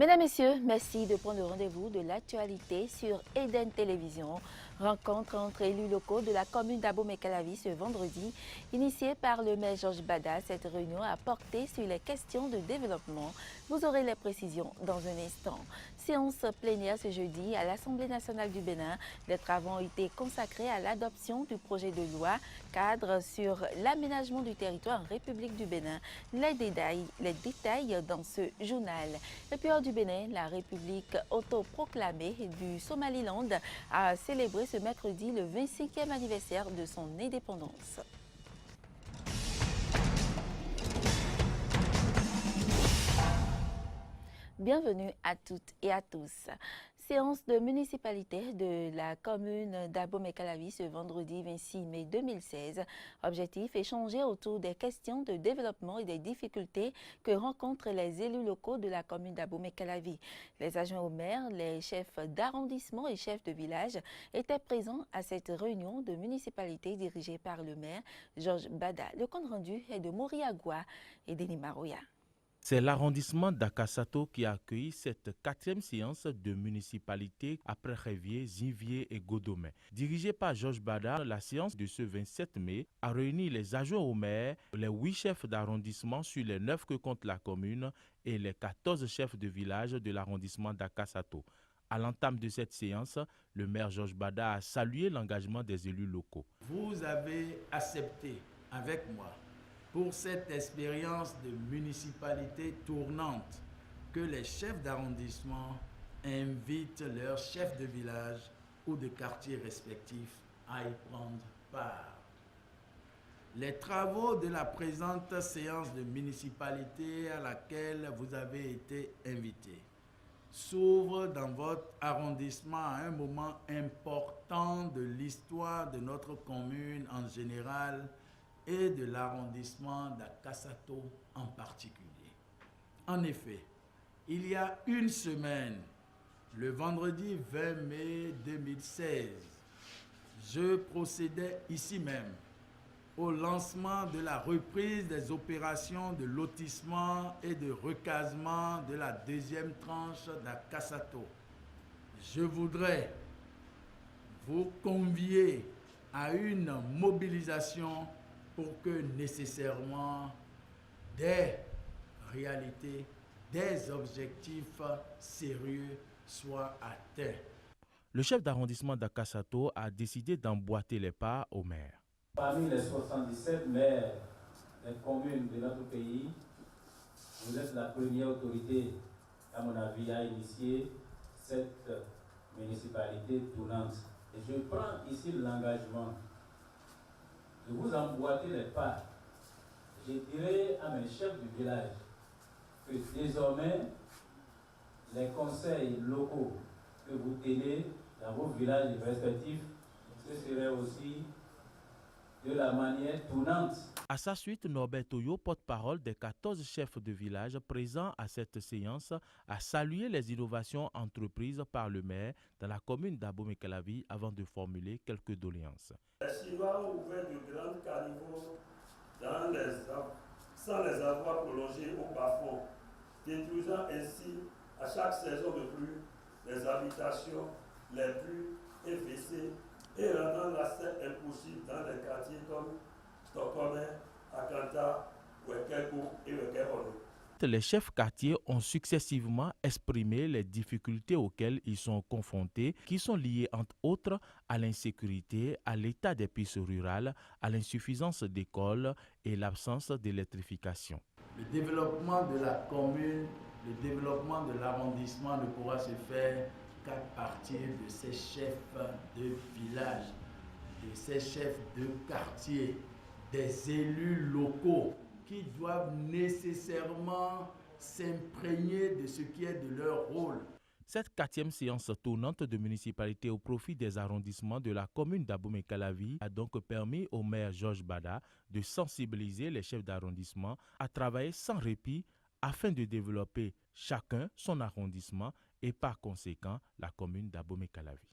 Mesdames, Messieurs, merci de prendre le rendez-vous de l'actualité sur Eden Télévision. Rencontre entre élus locaux de la commune d'Abomey-Calavi ce vendredi. Initiée par le maire Georges Bada, cette réunion a porté sur les questions de développement. Vous aurez les précisions dans un instant. Séance plénière ce jeudi à l'Assemblée nationale du Bénin. Les travaux ont été consacrés à l'adoption du projet de loi cadre sur l'aménagement du territoire en République du Bénin. Les détails dans ce journal. Et puis hors du Bénin, la République autoproclamée du Somaliland a célébré ce mercredi le 25e anniversaire de son indépendance. Bienvenue à toutes et à tous. Séance de municipalité de la commune d'Abomey-Calavi ce vendredi 26 mai 2016. Objectif, échanger autour des questions de développement et des difficultés que rencontrent les élus locaux de la commune d'Abomey-Calavi. Les adjoints au maire, les chefs d'arrondissement et chefs de village étaient présents à cette réunion de municipalité dirigée par le maire Georges Bada. Le compte rendu est de Moriagua et Denis Maroya. C'est l'arrondissement d'Akasato qui a accueilli cette 4e séance de municipalité après Révier, Zinvier et Godomé. Dirigée par Georges Bada, la séance de ce 27 mai a réuni les adjoints au maire, les 8 chefs d'arrondissement sur les 9 que compte la commune et les 14 chefs de village de l'arrondissement d'Akasato. À l'entame de cette séance, le maire Georges Bada a salué l'engagement des élus locaux. Vous avez accepté avec moi pour cette expérience de municipalité tournante que les chefs d'arrondissement invitent leurs chefs de village ou de quartier respectifs à y prendre part. Les travaux de la présente séance de municipalité à laquelle vous avez été invités s'ouvrent dans votre arrondissement à un moment important de l'histoire de notre commune en général et de l'arrondissement d'Akasato en particulier. En effet, il y a une semaine, le vendredi 20 mai 2016, je procédais ici même au lancement de la reprise des opérations de lotissement et de recasement de la 2e tranche d'Akasato. Je voudrais vous convier à une mobilisation pour que nécessairement des réalités, des objectifs sérieux soient atteints. Le chef d'arrondissement d'Akasato a décidé d'emboîter les pas au maire. Parmi les 77 maires des communes de notre pays, vous êtes la première autorité, à mon avis, à initier cette municipalité tournante. Et je prends ici l'engagement de vous emboîter les pas. Je dirai à mes chefs du village que désormais, les conseils locaux que vous tenez dans vos villages respectifs, ce serait aussi de la manière tournante. À sa suite, Norbert Toyo, porte-parole des 14 chefs de village présents à cette séance, a salué les innovations entreprises par le maire dans la commune d'Abomey-Calavi avant de formuler quelques doléances. Les Chinois ont ouvert de grands caniveaux sans les avoir prolongés au bas-fond, détruisant ainsi à chaque saison de pluie les habitations, les puits et WC et rendant l'accès impossible dans des quartiers comme Stockholm, Akanta, Wekeko et Wekehono. Les chefs quartiers ont successivement exprimé les difficultés auxquelles ils sont confrontés, qui sont liées entre autres à l'insécurité, à l'état des pistes rurales, à l'insuffisance d'écoles et l'absence d'électrification. Le développement de la commune, le développement de l'arrondissement ne pourra se faire qu'à partir de ces chefs de village, de ces chefs de quartier, des élus locaux qui doivent nécessairement s'imprégner de ce qui est de leur rôle. Cette 4e séance tournante de municipalité au profit des arrondissements de la commune d'Abomey-Calavi a donc permis au maire Georges Bada de sensibiliser les chefs d'arrondissement à travailler sans répit afin de développer chacun son arrondissement et par conséquent la commune d'Abomey-Calavi.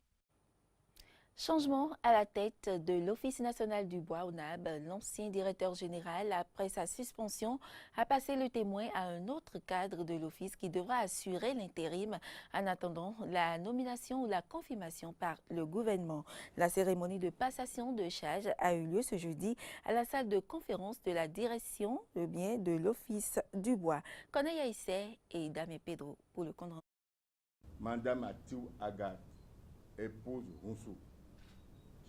Changement à la tête de l'Office national du bois ONAB, l'ancien directeur général, après sa suspension, a passé le témoin à un autre cadre de l'Office qui devra assurer l'intérim en attendant la nomination ou la confirmation par le gouvernement. La cérémonie de passation de charge a eu lieu ce jeudi à la salle de conférence de la direction de l'Office du bois. Koneya Issé et Dame Pedro pour le compte rendu. Madame Atiou Agathe, épouse Roussou,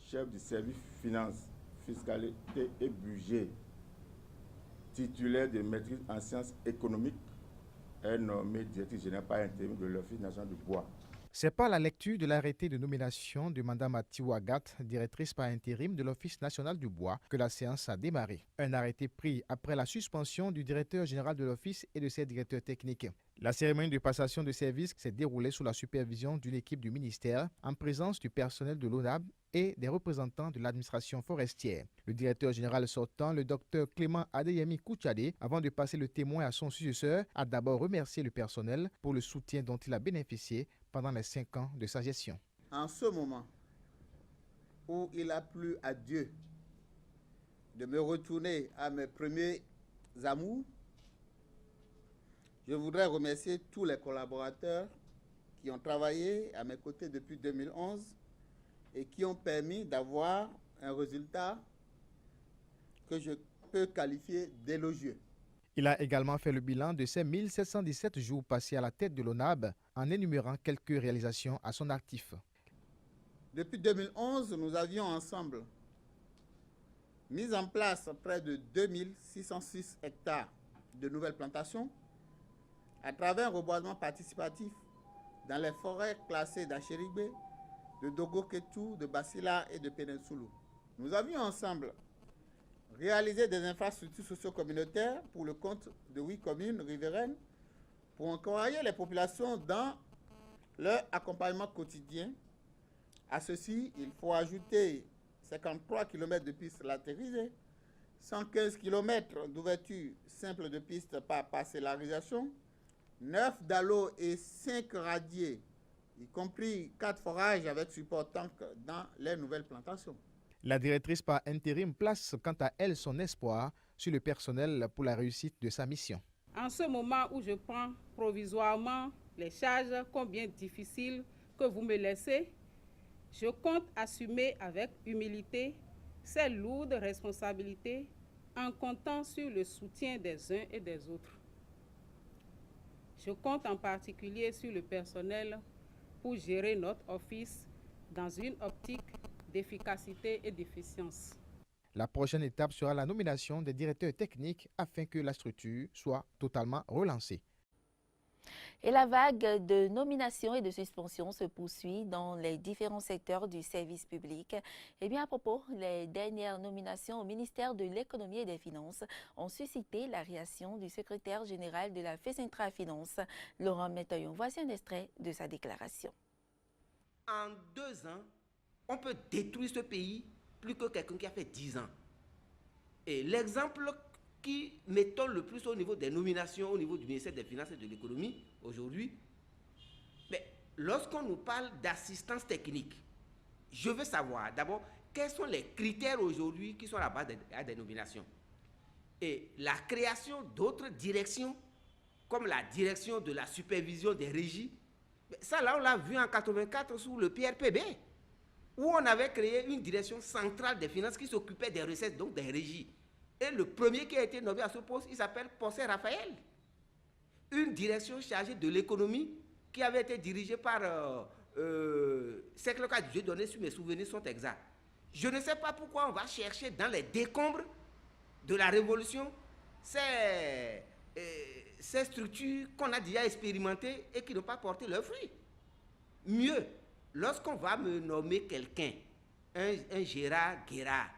chef du service finance, fiscalité et budget, titulaire de maîtrise en sciences économiques, est nommée directrice générale par intérim de l'Office national du bois. C'est par la lecture de l'arrêté de nomination de Mme Atiou Agathe, directrice par intérim de l'Office national du bois, que la séance a démarré. Un arrêté pris après la suspension du directeur général de l'Office et de ses directeurs techniques. La cérémonie de passation de service s'est déroulée sous la supervision d'une équipe du ministère, en présence du personnel de l'ONAB et des représentants de l'administration forestière. Le directeur général sortant, le docteur Clément Adeyemi Kouchade, avant de passer le témoin à son successeur, a d'abord remercié le personnel pour le soutien dont il a bénéficié pendant les 5 ans de sa gestion. En ce moment où il a plu à Dieu de me retourner à mes premiers amours, je voudrais remercier tous les collaborateurs qui ont travaillé à mes côtés depuis 2011 et qui ont permis d'avoir un résultat que je peux qualifier d'élogieux. Il a également fait le bilan de ses 1717 jours passés à la tête de l'ONAB en énumérant quelques réalisations à son actif. Depuis 2011, nous avions ensemble mis en place près de 2606 hectares de nouvelles plantations à travers un reboisement participatif dans les forêts classées d'Achérigbe, de Dogo-Ketou, de Basila et de Péninsoulou. Nous avions ensemble réalisé des infrastructures socio-communautaires pour le compte de 8 communes riveraines pour encourager les populations dans leur accompagnement quotidien. À ceci, il faut ajouter 53 km de pistes latéralisées, 115 km d'ouverture simple de pistes par parcellarisation, 9 dallos et 5 radiers, y compris 4 forages avec support tank dans les nouvelles plantations. La directrice par intérim place quant à elle son espoir sur le personnel pour la réussite de sa mission. En ce moment où je prends provisoirement les charges combien difficiles que vous me laissez, je compte assumer avec humilité ces lourdes responsabilités en comptant sur le soutien des uns et des autres. Je compte en particulier sur le personnel pour gérer notre office dans une optique d'efficacité et d'efficience. La prochaine étape sera la nomination des directeurs techniques afin que la structure soit totalement relancée. Et la vague de nominations et de suspensions se poursuit dans les différents secteurs du service public. Et bien à propos, les dernières nominations au ministère de l'Économie et des Finances ont suscité la réaction du secrétaire général de la FESINTRA Finance, Laurent Métaillon. Voici un extrait de sa déclaration. En 2 ans, on peut détruire ce pays plus que quelqu'un qui a fait 10 ans. Et l'exemple qui m'étonne le plus au niveau des nominations, au niveau du ministère des Finances et de l'Économie, aujourd'hui, mais lorsqu'on nous parle d'assistance technique, je veux savoir d'abord quels sont les critères aujourd'hui qui sont à la base des nominations. Et la création d'autres directions, comme la direction de la supervision des régies, ça là on l'a vu en 1984 sous le PRPB, où on avait créé une direction centrale des finances qui s'occupait des recettes, donc des régies. Et le premier qui a été nommé à ce poste, il s'appelle Poncet Raphaël. Une direction chargée de l'économie qui avait été dirigée par Secloka, je vais donner si mes souvenirs sont exacts. Je ne sais pas pourquoi on va chercher dans les décombres de la Révolution ces structures qu'on a déjà expérimentées et qui n'ont pas porté leurs fruits. Mieux, lorsqu'on va me nommer quelqu'un, un Gérard Guérard,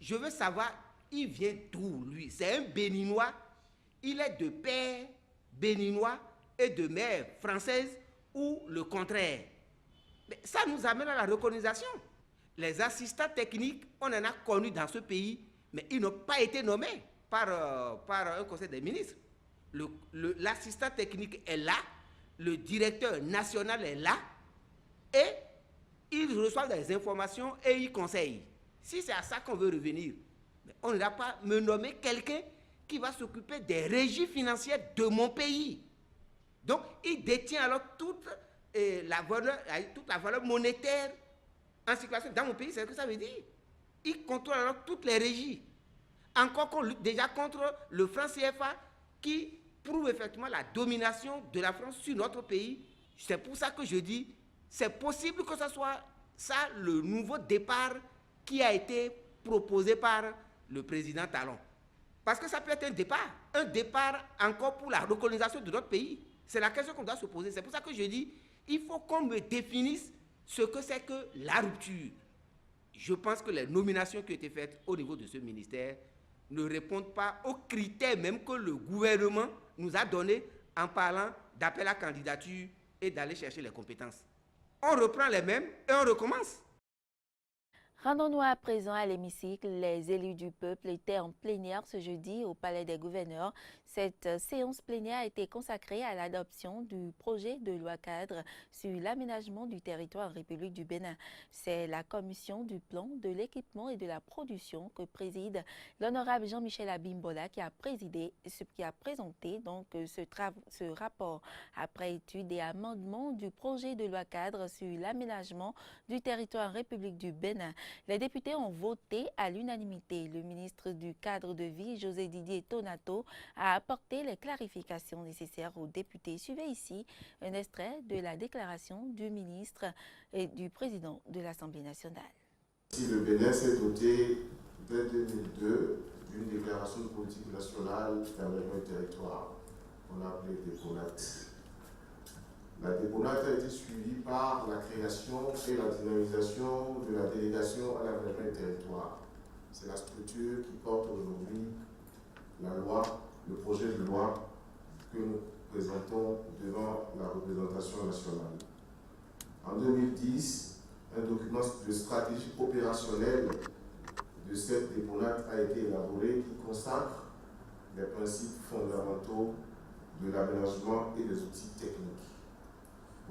je veux savoir, il vient d'où lui? C'est un Béninois, il est de père béninois et de mère française ou le contraire. Mais ça nous amène à la reconnaissance. Les assistants techniques, on en a connu dans ce pays, mais ils n'ont pas été nommés par un conseil des ministres. L'assistant technique est là, le directeur national est là, et ils reçoivent des informations et ils conseillent. Si c'est à ça qu'on veut revenir, on ne va pas me nommer quelqu'un qui va s'occuper des régies financières de mon pays. Donc, il détient alors toute la valeur monétaire en circulation dans mon pays, c'est ce que ça veut dire. Il contrôle alors toutes les régies. Encore qu'on lutte déjà contre le franc CFA qui prouve effectivement la domination de la France sur notre pays. C'est pour ça que je dis, c'est possible que ce soit ça le nouveau départ qui a été proposé par le président Talon. Parce que ça peut être un départ encore pour la recolonisation de notre pays. C'est la question qu'on doit se poser. C'est pour ça que je dis, il faut qu'on me définisse ce que c'est que la rupture. Je pense que les nominations qui ont été faites au niveau de ce ministère ne répondent pas aux critères même que le gouvernement nous a donnés en parlant d'appel à candidature et d'aller chercher les compétences. On reprend les mêmes et on recommence. Rendons-nous à présent à l'hémicycle. Les élus du peuple étaient en plénière ce jeudi au Palais des gouverneurs. Cette séance plénière a été consacrée à l'adoption du projet de loi cadre sur l'aménagement du territoire en République du Bénin. C'est la commission du plan, de l'équipement et de la production que préside l'honorable Jean-Michel Abimbola qui a présenté donc ce rapport après étude et amendement du projet de loi cadre sur l'aménagement du territoire en République du Bénin. Les députés ont voté à l'unanimité. Le ministre du Cadre de vie, José Didier Tonato, a apporté les clarifications nécessaires aux députés. Suivez ici un extrait de la déclaration du ministre et du président de l'Assemblée nationale. Si le Bénin s'est doté dès 2002 d'une déclaration de politique nationale d'aménagement du territoire, qu'on a appelée DEPONAT. La DEPONAT a été suivie par la création et la dynamisation de la délégation à l'aménagement du territoire. C'est la structure qui porte aujourd'hui la loi, le projet de loi que nous présentons devant la représentation nationale. En 2010, un document de stratégie opérationnelle de cette DEPONAT a été élaboré qui consacre les principes fondamentaux de l'aménagement et des outils techniques.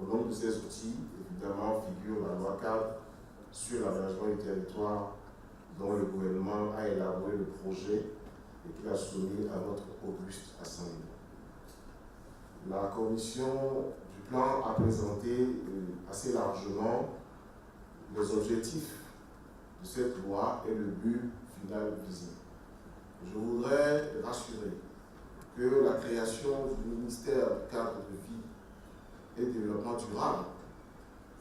Au nom de ces outils, évidemment, figure la loi cadre sur l'aménagement du territoire dont le gouvernement a élaboré le projet et qu'il a soumis à notre auguste Assemblée. La commission du plan a présenté assez largement les objectifs de cette loi et le but final visé. Je voudrais rassurer que la création du ministère du cadre de vie et développement durable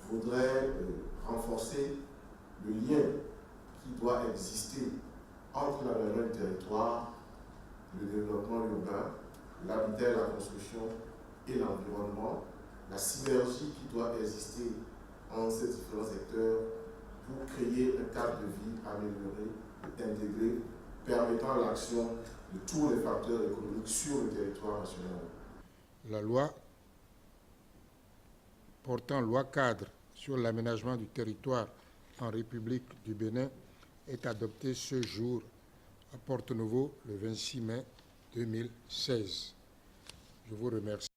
voudrait renforcer le lien qui doit exister entre l'aménagement du territoire, le développement urbain, l'habitat et la construction et l'environnement, la synergie qui doit exister entre ces différents secteurs pour créer un cadre de vie amélioré, intégré, permettant l'action de tous les facteurs économiques sur le territoire national. La loi portant loi cadre sur l'aménagement du territoire en République du Bénin est adoptée ce jour à Porto-Novo le 26 mai 2016. Je vous remercie.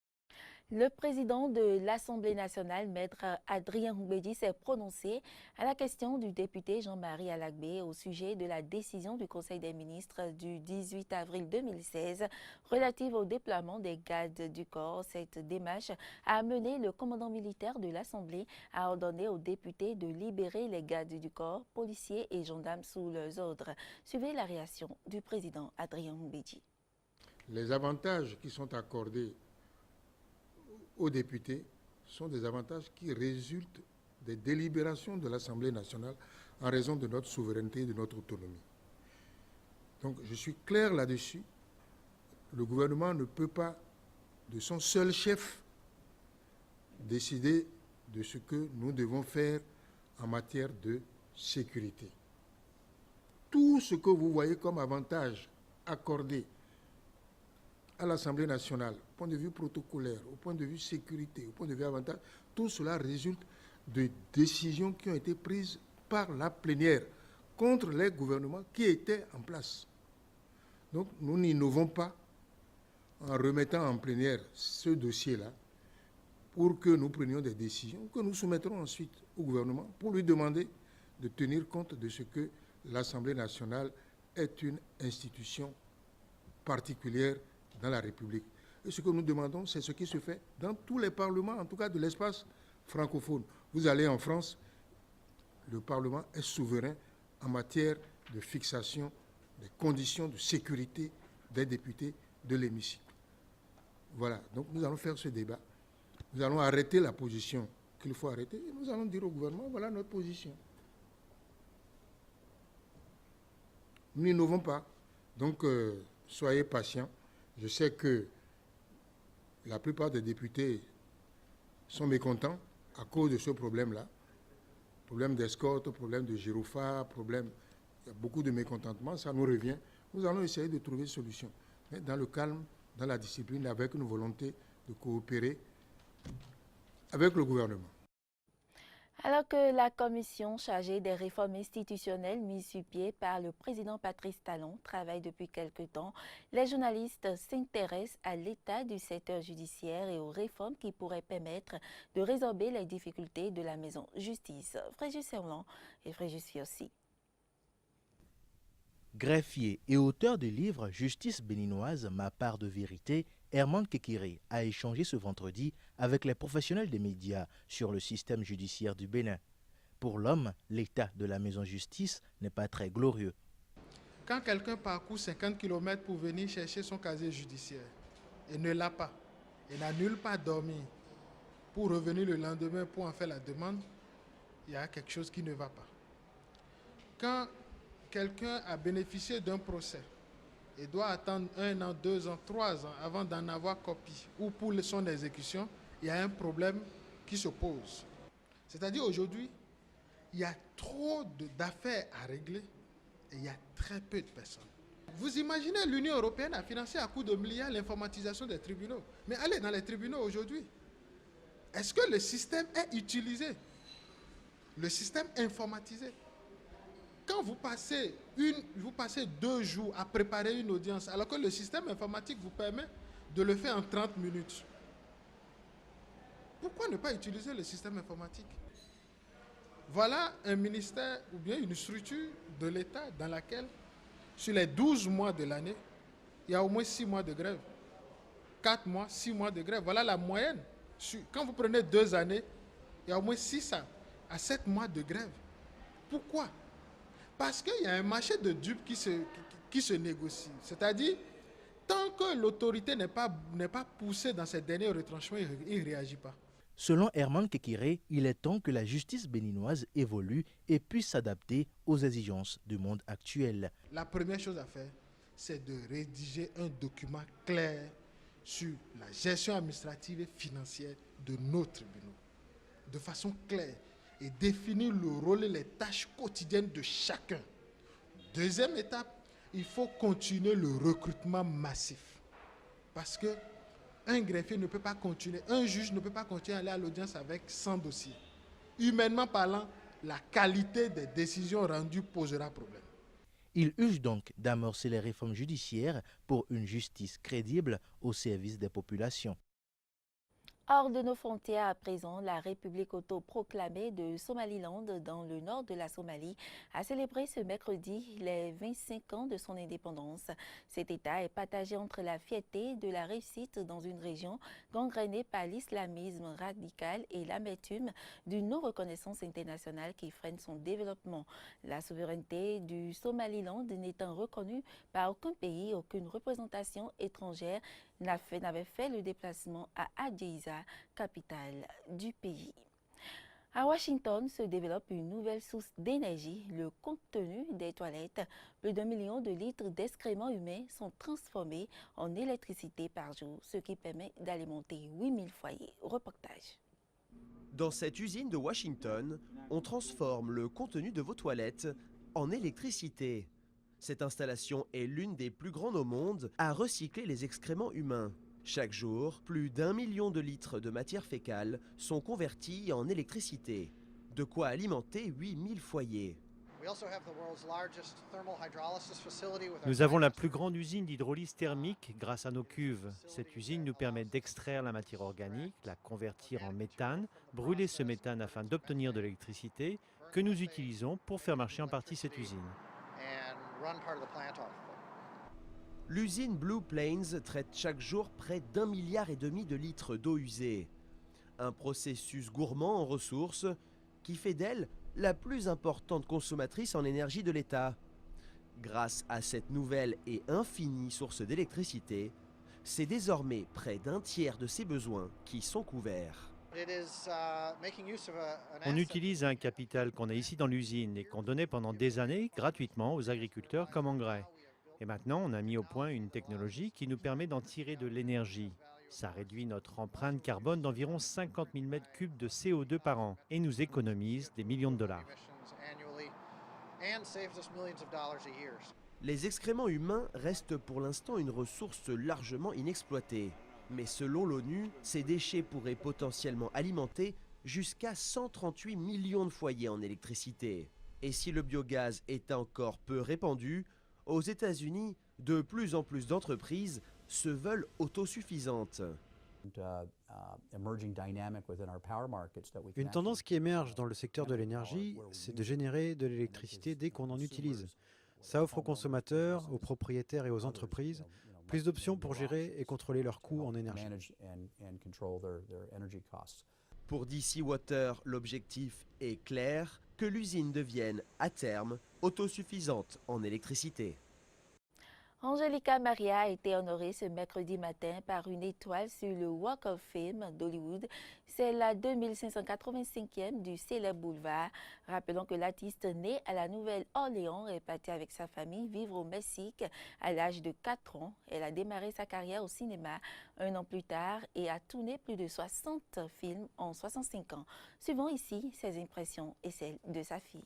Le président de l'Assemblée nationale, Maître Adrien Mbedi, s'est prononcé à la question du député Jean-Marie Alagbé au sujet de la décision du Conseil des ministres du 18 avril 2016 relative au déploiement des gardes du corps. Cette démarche a amené le commandant militaire de l'Assemblée à ordonner aux députés de libérer les gardes du corps, policiers et gendarmes sous leurs ordres. Suivez la réaction du président Adrien Mbedi. Les avantages qui sont accordés aux députés sont des avantages qui résultent des délibérations de l'Assemblée nationale en raison de notre souveraineté et de notre autonomie. Donc je suis clair là-dessus. Le gouvernement ne peut pas, de son seul chef, décider de ce que nous devons faire en matière de sécurité. Tout ce que vous voyez comme avantage accordé à l'Assemblée nationale, au point de vue protocolaire, au point de vue sécurité, au point de vue avantage, tout cela résulte de décisions qui ont été prises par la plénière contre les gouvernements qui étaient en place. Donc nous n'innovons pas en remettant en plénière ce dossier-là pour que nous prenions des décisions que nous soumettrons ensuite au gouvernement pour lui demander de tenir compte de ce que l'Assemblée nationale est une institution particulière dans la République. Et ce que nous demandons, c'est ce qui se fait dans tous les parlements, en tout cas de l'espace francophone. Vous allez en France, le Parlement est souverain en matière de fixation des conditions de sécurité des députés de l'hémicycle. Voilà, donc nous allons faire ce débat. Nous allons arrêter la position qu'il faut arrêter et nous allons dire au gouvernement, voilà notre position. Nous n'innovons pas, donc soyez patients. Je sais que la plupart des députés sont mécontents à cause de ce problème-là. Problème d'escorte, problème de gyrophare, problème... Il y a beaucoup de mécontentement, ça nous revient. Nous allons essayer de trouver une solution. Mais dans le calme, dans la discipline, avec une volonté de coopérer avec le gouvernement. Alors que la commission chargée des réformes institutionnelles mise sur pied par le président Patrice Talon travaille depuis quelque temps, les journalistes s'intéressent à l'état du secteur judiciaire et aux réformes qui pourraient permettre de résorber les difficultés de la maison justice. Fréjus Serlan et Fréjus Fiossi. Greffier et auteur du livre Justice béninoise, ma part de vérité, Herman Kekiré a échangé ce vendredi avec les professionnels des médias sur le système judiciaire du Bénin. Pour l'homme, l'état de la maison justice n'est pas très glorieux. Quand quelqu'un parcourt 50 km pour venir chercher son casier judiciaire et ne l'a pas, et n'a nulle part dormi pour revenir le lendemain pour en faire la demande, il y a quelque chose qui ne va pas. Quand quelqu'un a bénéficié d'un procès et doit attendre 1 an, 2 ans, 3 ans avant d'en avoir copie ou pour son exécution, il y a un problème qui se pose. C'est-à-dire aujourd'hui, il y a trop d'affaires à régler et il y a très peu de personnes. Vous imaginez, l'Union européenne a financé à coups de milliards l'informatisation des tribunaux. Mais allez dans les tribunaux aujourd'hui. Est-ce que le système est utilisé? Le système informatisé? Quand vous passez 2 jours à préparer une audience, alors que le système informatique vous permet de le faire en 30 minutes, pourquoi ne pas utiliser le système informatique? Voilà un ministère ou bien une structure de l'État dans laquelle, sur les 12 mois de l'année, il y a au moins 6 mois de grève. 4 mois, 6 mois de grève. Voilà la moyenne. Quand vous prenez 2 années, il y a au moins 6 à 7 mois de grève. Pourquoi? Parce qu'il y a un marché de dupes qui se négocie. C'est-à-dire, tant que l'autorité n'est pas poussée dans ses derniers retranchements, il ne réagit pas. Selon Herman Kekiré, il est temps que la justice béninoise évolue et puisse s'adapter aux exigences du monde actuel. La première chose à faire, c'est de rédiger un document clair sur la gestion administrative et financière de nos tribunaux, de façon claire, et définir le rôle et les tâches quotidiennes de chacun. Deuxième étape, il faut continuer le recrutement massif. Parce que un greffier ne peut pas continuer, un juge ne peut pas continuer à aller à l'audience avec 100 dossiers. Humainement parlant, la qualité des décisions rendues posera problème. Il urge donc d'amorcer les réformes judiciaires pour une justice crédible au service des populations. Hors de nos frontières à présent, la République autoproclamée de Somaliland, dans le nord de la Somalie, a célébré ce mercredi les 25 ans de son indépendance. Cet État est partagé entre la fierté de la réussite dans une région gangrénée par l'islamisme radical et l'amertume d'une non-reconnaissance internationale qui freine son développement. La souveraineté du Somaliland n'étant reconnue par aucun pays, aucune représentation étrangère n'avait fait le déplacement à Adjeiza, capitale du pays. À Washington se développe une nouvelle source d'énergie, le contenu des toilettes. Plus d'1 million de litres d'excréments humains sont transformés en électricité par jour, ce qui permet d'alimenter 8000 foyers. Reportage. Dans cette usine de Washington, on transforme le contenu de vos toilettes en électricité. Cette installation est l'une des plus grandes au monde à recycler les excréments humains. Chaque jour, plus d'1 million de litres de matière fécale sont convertis en électricité. De quoi alimenter 8000 foyers. Nous avons la plus grande usine d'hydrolyse thermique grâce à nos cuves. Cette usine nous permet d'extraire la matière organique, la convertir en méthane, brûler ce méthane afin d'obtenir de l'électricité que nous utilisons pour faire marcher en partie cette usine. L'usine Blue Plains traite chaque jour près d'1,5 milliard de litres d'eau usée. Un processus gourmand en ressources qui fait d'elle la plus importante consommatrice en énergie de l'État. Grâce à cette nouvelle et infinie source d'électricité, c'est désormais près d'un tiers de ses besoins qui sont couverts. On utilise un capital qu'on a ici dans l'usine et qu'on donnait pendant des années gratuitement aux agriculteurs comme engrais. Et maintenant, on a mis au point une technologie qui nous permet d'en tirer de l'énergie. Ça réduit notre empreinte carbone d'environ 50 000 m3 de CO2 par an et nous économise des millions de dollars. Les excréments humains restent pour l'instant une ressource largement inexploitée. Mais selon l'ONU, ces déchets pourraient potentiellement alimenter jusqu'à 138 millions de foyers en électricité. Et si le biogaz est encore peu répandu, aux États-Unis, de plus en plus d'entreprises se veulent autosuffisantes. Une tendance qui émerge dans le secteur de l'énergie, c'est de générer de l'électricité dès qu'on en utilise. Ça offre aux consommateurs, aux propriétaires et aux entreprises plus d'options pour gérer et contrôler leurs coûts en énergie. Pour DC Water, l'objectif est clair, que l'usine devienne, à terme, autosuffisante en électricité. Angelica Maria a été honorée ce mercredi matin par une étoile sur le Walk of Fame d'Hollywood. C'est la 2585e du célèbre boulevard. Rappelons que l'artiste né à la Nouvelle-Orléans est parti avec sa famille vivre au Mexique à l'âge de 4 ans. Elle a démarré sa carrière au cinéma un an plus tard et a tourné plus de 60 films en 65 ans. Suivons ici ses impressions et celles de sa fille.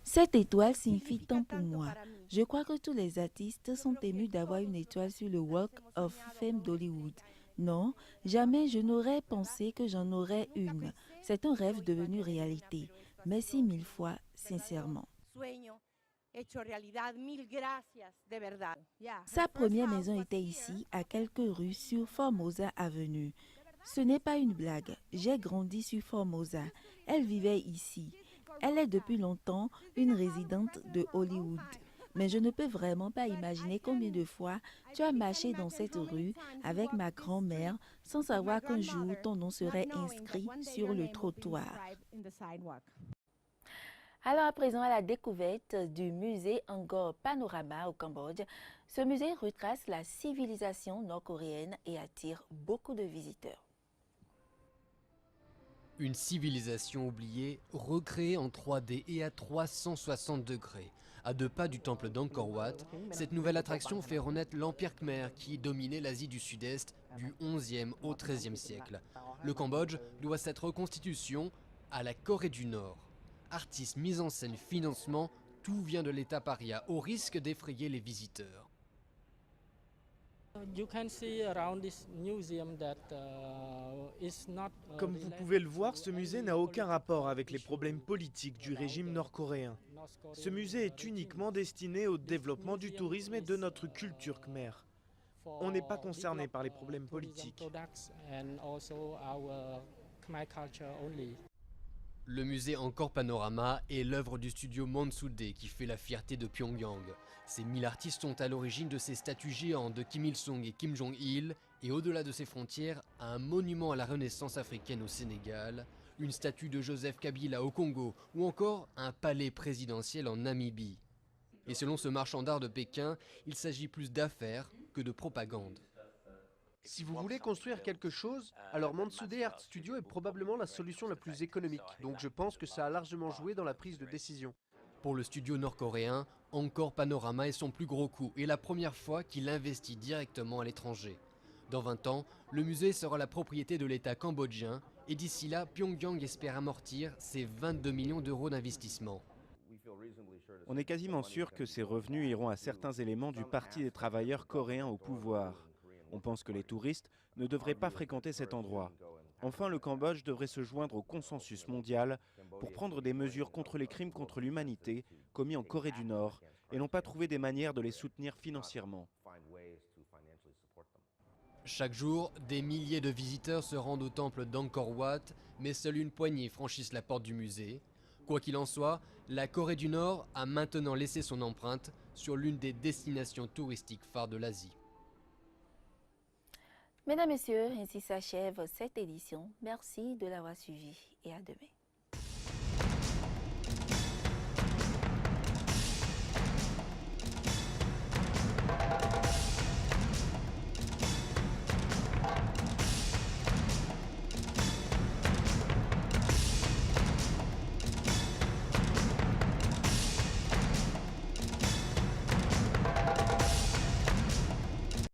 Cette étoile signifie tant pour moi. Je crois que tous les artistes sont émus d'avoir une étoile sur le Walk of Fame d'Hollywood. Non, jamais je n'aurais pensé que j'en aurais une. C'est un rêve devenu réalité. Merci 1000 fois, sincèrement. Sa première maison était ici, à quelques rues sur Formosa Avenue. Ce n'est pas une blague. J'ai grandi sur Formosa. Elle vivait ici. Elle est depuis longtemps une résidente de Hollywood. Mais je ne peux vraiment pas imaginer combien de fois tu as marché dans cette rue avec ma grand-mère sans savoir qu'un jour ton nom serait inscrit sur le trottoir. Alors à présent, à la découverte du musée Angkor Panorama au Cambodge. Ce musée retrace la civilisation nord-coréenne et attire beaucoup de visiteurs. Une civilisation oubliée, recréée en 3D et à 360 degrés. À 2 pas du temple d'Angkor Wat, cette nouvelle attraction fait renaître l'Empire Khmer qui dominait l'Asie du Sud-Est du XIe au XIIIe siècle. Le Cambodge doit cette reconstitution à la Corée du Nord. Artistes, mise en scène, financement, tout vient de l'État paria, au risque d'effrayer les visiteurs. Comme vous pouvez le voir, ce musée n'a aucun rapport avec les problèmes politiques du régime nord-coréen. Ce musée est uniquement destiné au développement du tourisme et de notre culture khmer. On n'est pas concerné par les problèmes politiques. Le musée Angkor Panorama est l'œuvre du studio Mansudae qui fait la fierté de Pyongyang. Ces 1000 artistes sont à l'origine de ces statues géantes de Kim Il-sung et Kim Jong-il, et au-delà de ces frontières, un monument à la Renaissance africaine au Sénégal, une statue de Joseph Kabila au Congo, ou encore un palais présidentiel en Namibie. Et selon ce marchand d'art de Pékin, il s'agit plus d'affaires que de propagande. Si vous voulez construire quelque chose, alors Mansudae Art Studio est probablement la solution la plus économique. Donc je pense que ça a largement joué dans la prise de décision. Pour le studio nord-coréen, Angkor Panorama est son plus gros coup et la première fois qu'il investit directement à l'étranger. Dans 20 ans, le musée sera la propriété de l'État cambodgien et d'ici là, Pyongyang espère amortir ses 22 millions d'euros d'investissement. On est quasiment sûr que ces revenus iront à certains éléments du Parti des travailleurs coréens au pouvoir. On pense que les touristes ne devraient pas fréquenter cet endroit. Enfin, le Cambodge devrait se joindre au consensus mondial pour prendre des mesures contre les crimes contre l'humanité commis en Corée du Nord et non pas trouver des manières de les soutenir financièrement. Chaque jour, des milliers de visiteurs se rendent au temple d'Angkor Wat, mais seule une poignée franchissent la porte du musée. Quoi qu'il en soit, la Corée du Nord a maintenant laissé son empreinte sur l'une des destinations touristiques phares de l'Asie. Mesdames, Messieurs, ainsi s'achève cette édition. Merci de l'avoir suivi et à demain.